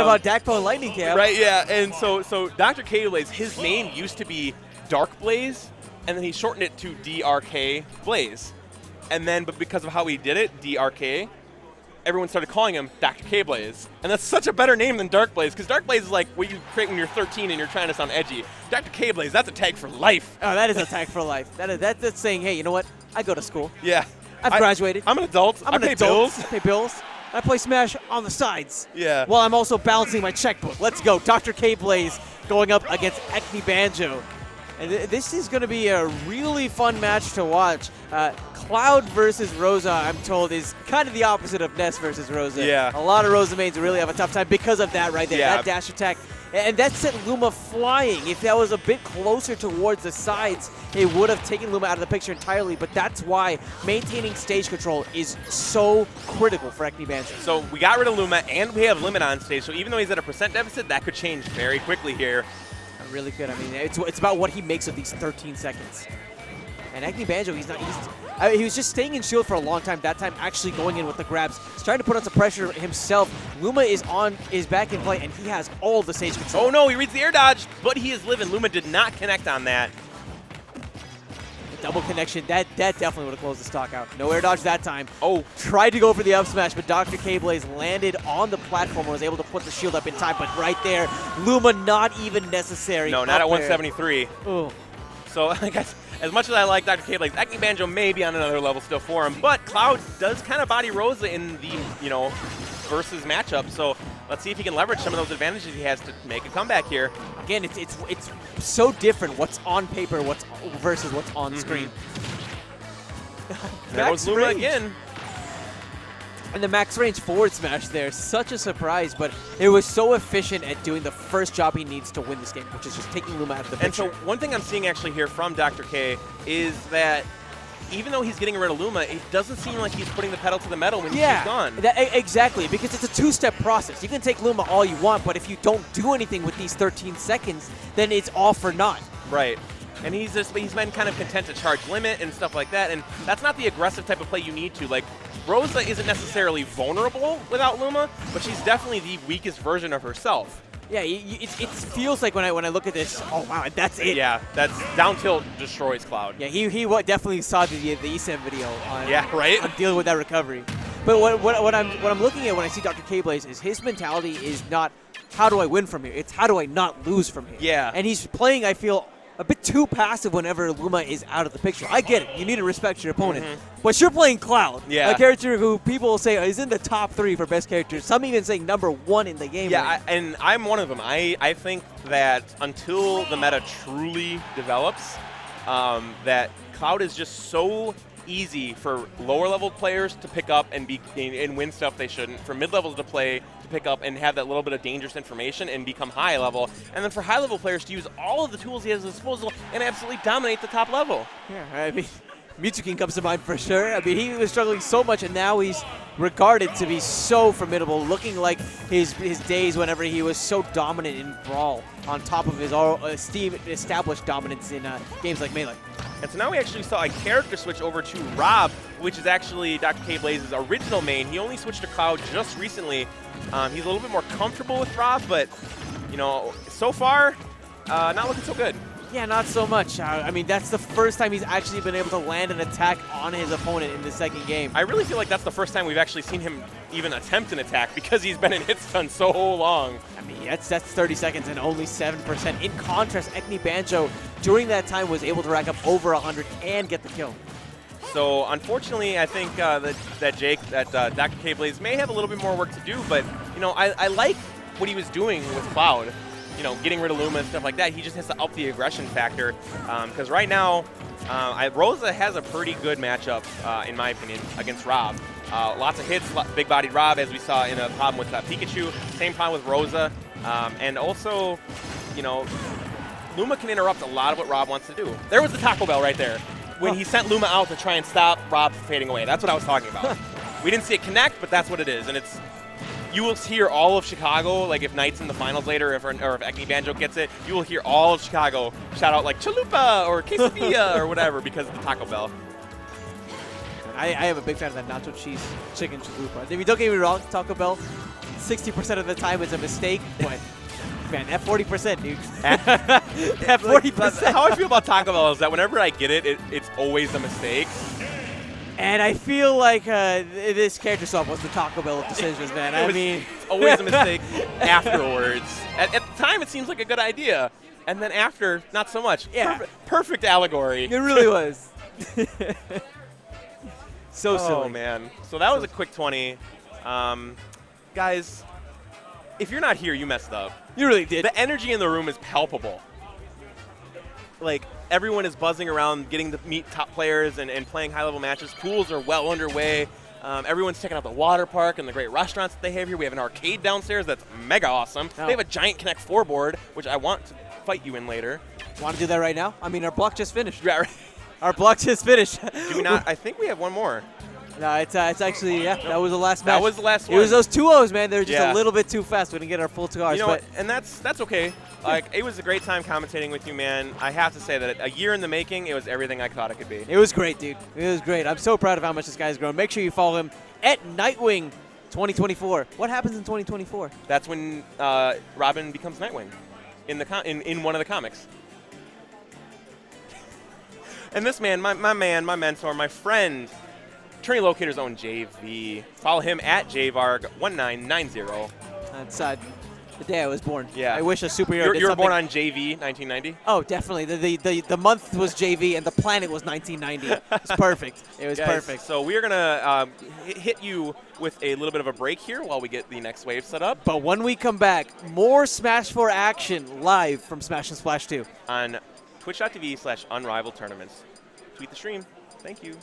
about Dakpo and Lightning Cap. Right, yeah. And so DrKBlaze, his name used to be DrKBlaze, and then he shortened it to DrKBlaze. And then, but because of how he did it, DRK, everyone started calling him DrKBlaze. And that's such a better name than DrKBlaze, because DrKBlaze is like what you create when you're 13 and you're trying to sound edgy. DrKBlaze, that's a tag for life. Oh, that is a tag for life. That's saying, hey, you know what? I go to school. Yeah. I've graduated. I'm an adult. I pay bills. I pay bills. I play Smash on the sides. Yeah. While I'm also balancing my checkbook. Let's go. DrKBlaze going up against EcneBanjo. And this is going to be a really fun match to watch. Cloud versus Rosa, I'm told, is kind of the opposite of Ness versus Rosa. Yeah. A lot of Rosa mains really have a tough time because of that right there. Yeah. That dash attack. And that sent Luma flying. If that was a bit closer towards the sides, it would have taken Luma out of the picture entirely. But that's why maintaining stage control is so critical for EcneBanjo. So we got rid of Luma, and we have Limit on stage. So even though he's at a % deficit, that could change very quickly here. Really good. I mean, it's about what he makes of these 13 seconds. And EcneBanjo, he was just staying in shield for a long time. That time, actually going in with the grabs. He's trying to put on some pressure himself. Luma is back in play, and he has all the stage control. Oh no, he reads the air dodge, but he is living. Luma did not connect on that. The double connection, that definitely would have closed the stock out. No air dodge that time. Oh, tried to go for the up smash, but DrKBlaze landed on the platform and was able to put the shield up in time. But right there, Luma not even necessary. No, not at 173. Oh. So I guess, as much as I like DrKBlaze, EcneBanjo may be on another level still for him, but Cloud does kind of body Rosa in the, versus matchup. So let's see if he can leverage some of those advantages he has to make a comeback here. Again, it's so different what's on paper versus what's on screen. There goes Luma again. And the max range forward smash there, such a surprise, but it was so efficient at doing the first job he needs to win this game, which is just taking Luma out of the picture. And so one thing I'm seeing actually here from Dr. K is that even though he's getting rid of Luma, it doesn't seem like he's putting the pedal to the metal when he's gone. Exactly, because it's a two-step process. You can take Luma all you want, but if you don't do anything with these 13 seconds, then it's all for naught. Right. And he's been kind of content to charge limit and stuff like that, and that's not the aggressive type of play you need to. Like, Rosa isn't necessarily vulnerable without Luma, but she's definitely the weakest version of herself. Yeah, it feels like when I look at this, oh wow, that's it. Yeah, that's down tilt destroys Cloud. Yeah, he definitely saw the ESEM video on, on dealing with that recovery. But what I'm looking at when I see DrKBlaze is his mentality is not how do I win from here, it's how do I not lose from here. Yeah. And he's playing, I feel, a bit too passive whenever Luma is out of the picture. I get it. You need to respect your opponent. But you're playing Cloud, a character who people say is in the top 3 for best characters. Some even saying #1 in the game. Yeah, and I'm one of them. I think that until the meta truly develops, that Cloud is just so easy for lower level players to pick up and win stuff they shouldn't, for mid levels to pick up and have that little bit of dangerous information and become high level, and then for high level players to use all of the tools he has at his disposal and absolutely dominate the top level. Yeah, I mean, Mewtwo comes to mind for sure. I mean, he was struggling so much, and now he's regarded to be so formidable, looking like his days whenever he was so dominant in Brawl, on top of his established dominance in games like Melee. And so now we actually saw a character switch over to Rob, which is actually DrKBlaze's original main. He only switched to Cloud just recently. He's a little bit more comfortable with Rob, but, so far, not looking so good. Yeah, not so much. I mean, that's the first time he's actually been able to land an attack on his opponent in the second game. I really feel like that's the first time we've actually seen him even attempt an attack because he's been in hit stun so long. I mean, that's 30 seconds and only 7%. In contrast, EcneBanjo, during that time, was able to rack up over 100 and get the kill. So, unfortunately, I think that DrKBlaze may have a little bit more work to do, but, I like what he was doing with Cloud. Getting rid of Luma and stuff like that. He just has to up the aggression factor. Because right now, Rosa has a pretty good matchup, in my opinion, against Rob. Lots of hits, big-bodied Rob, as we saw in a problem with Pikachu. Same problem with Rosa. And also, Luma can interrupt a lot of what Rob wants to do. There was the Taco Bell right there. When he sent Luma out to try and stop Rob from fading away. That's what I was talking about. We didn't see it connect, but that's what it is. And you will hear all of Chicago, like if Knight's in the finals later, or if EcneBanjo gets it, you will hear all of Chicago shout out like Chalupa or Quesadilla or whatever because of the Taco Bell. I am a big fan of that nacho cheese chicken chalupa. I mean, don't get me wrong, Taco Bell, 60% of the time it's a mistake, but man, that 40%, dude. That 40%. How I feel about Taco Bell is that whenever I get it, it's always a mistake. And I feel like this character swap was the Taco Bell of decisions, man. I mean, it's always a mistake afterwards. At the time, it seems like a good idea, and then after, not so much. Yeah. Perfect allegory. It really was. So silly. Oh, man. So that was a quick 20. Guys, if you're not here, you messed up. You really did. The energy in the room is palpable. Like, everyone is buzzing around, getting to meet top players and playing high-level matches. Pools are well underway. Everyone's checking out the water park and the great restaurants that they have here. We have an arcade downstairs that's mega awesome. Oh. They have a giant Connect 4 board, which I want to fight you in later. Want to do that right now? I mean, our block just finished. Yeah, right. Our block just finished. Do we not? I think we have one more. No, it's actually, yeah, that was the last match. That was the last one. It was those 2-0s, man. They were just Yeah. a little bit too fast. We didn't get our full 2 hours. You know but what? And that's okay. Like, it was a great time commentating with you, man. I have to say that a year in the making, it was everything I thought it could be. it was great, dude. It was great. I'm so proud of how much this guy's grown. Make sure you follow him at Nightwing 2024. What happens in 2024? That's when Robin becomes Nightwing in one of the comics. And this man, my mentor, my friend, Attorney Locator's own JV. Follow him at jvarg1990. That's the day I was born. Yeah. I wish a superhero did You were something. born on JV 1990? Oh, definitely. The month was JV and the planet was 1990. It was perfect. It was Guys, perfect. So we are going to hit you with a little bit of a break here while we get the next wave set up. But when we come back, more Smash 4 action live from Smash and Splash 2. On twitch.tv/Unrivaled Tournaments. Tweet the stream. Thank you.